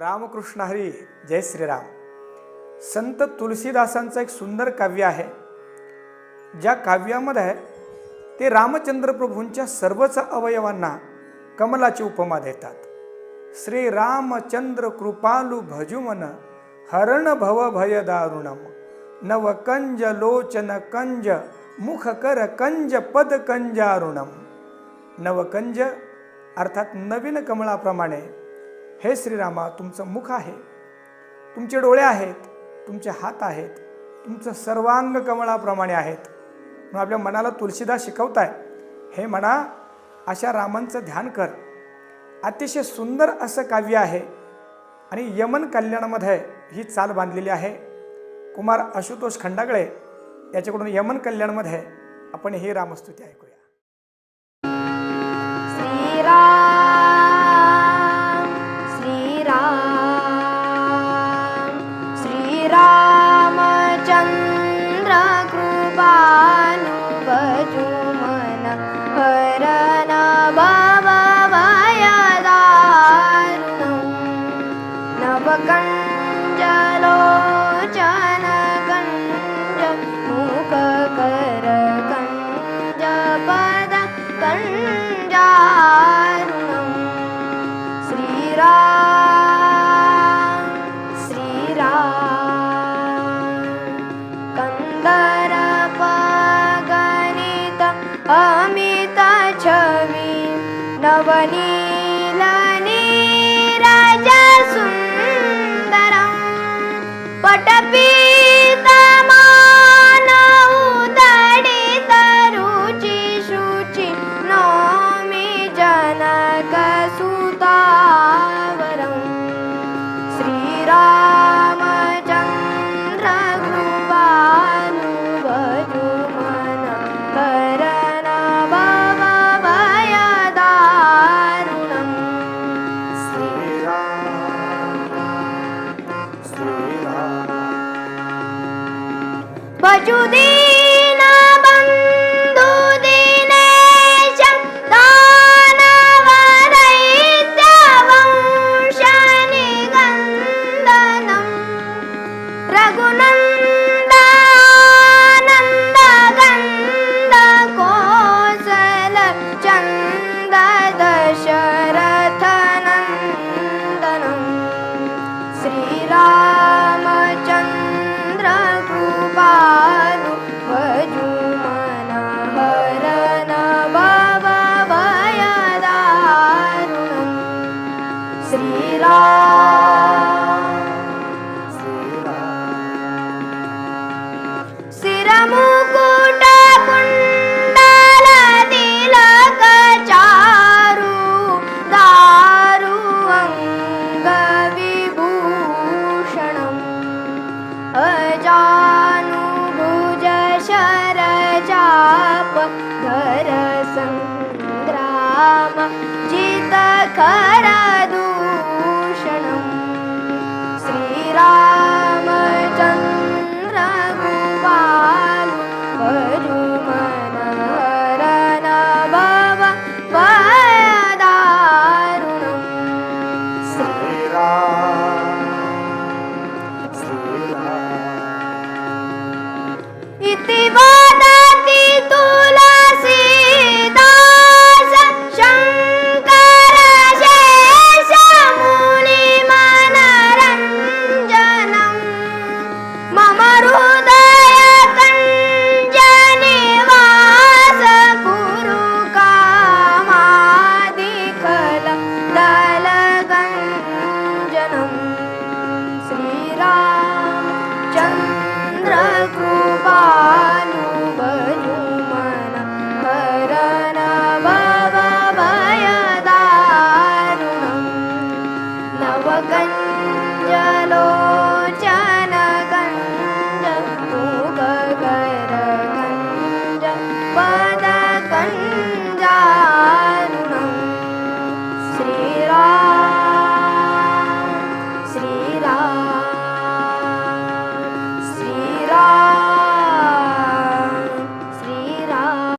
रामकृष्ण हरी जय श्रीराम। संत तुलसीदासांचं एक सुंदर काव्य आहे, ज्या काव्यामध्ये ते रामचंद्र प्रभूंच्या सर्वच अवयवांना कमलाची उपमा देतात। श्री रामचंद्र कृपालु भजुमन हरण भव भय दारुणम नव कंज लोचन कंज मुख कर कंज पद कंजारुणम। नवकंज अर्थात नवीन कमळाप्रमाणे हे श्रीरामा तुमचं मुख आहे, तुमचे डोळे आहेत, तुमचे हात आहेत, तुमचं सर्वांग कमळाप्रमाणे आहेत। मग आपल्या मनाला तुलसीदास शिकवताय, हे म्हणा अशा रामांचं ध्यान कर। अतिशय सुंदर असं काव्य आहे आणि यमन कल्याणामध्ये ही चाल बांधलेली आहे। कुमार आशुतोष खंडागळे याच्याकडून यमन कल्याणमध्ये आपण ही रामस्तुती ऐकूया। रामचंद्र कृपालु भजुमन हरण भव भय दारुणम नवकंज लोचन कंज मुख कर कंज पद कंजारुणम। श्रीराम कंदर्प गणित अमित छवि नवनील नीरज सुंदरम पटपीतमान उदडित रुचि शुचि नौमि जनक सुतावरम। श्रीरामचंद्र कृपालु भजुमन हरण भव भय दारुणम। भजु दीन बंधु दीनेश दानव दैत्य वंश निगंदनम रघुनंदन गंध कौशल चंद दशरथ नंदनम। श्रीरामचंद्र कृपालु भजुमन हरण भव भय दारुणम। शिरमुकुट कुंडल तिलक चारु दारु अंग विभूषणम अजानुभुज शर चाप धर संग्राम जित खर दूषणम। श्रीरामचंद्र कृपालु भजुमन हरण भव भय दारुणम। श्रीराम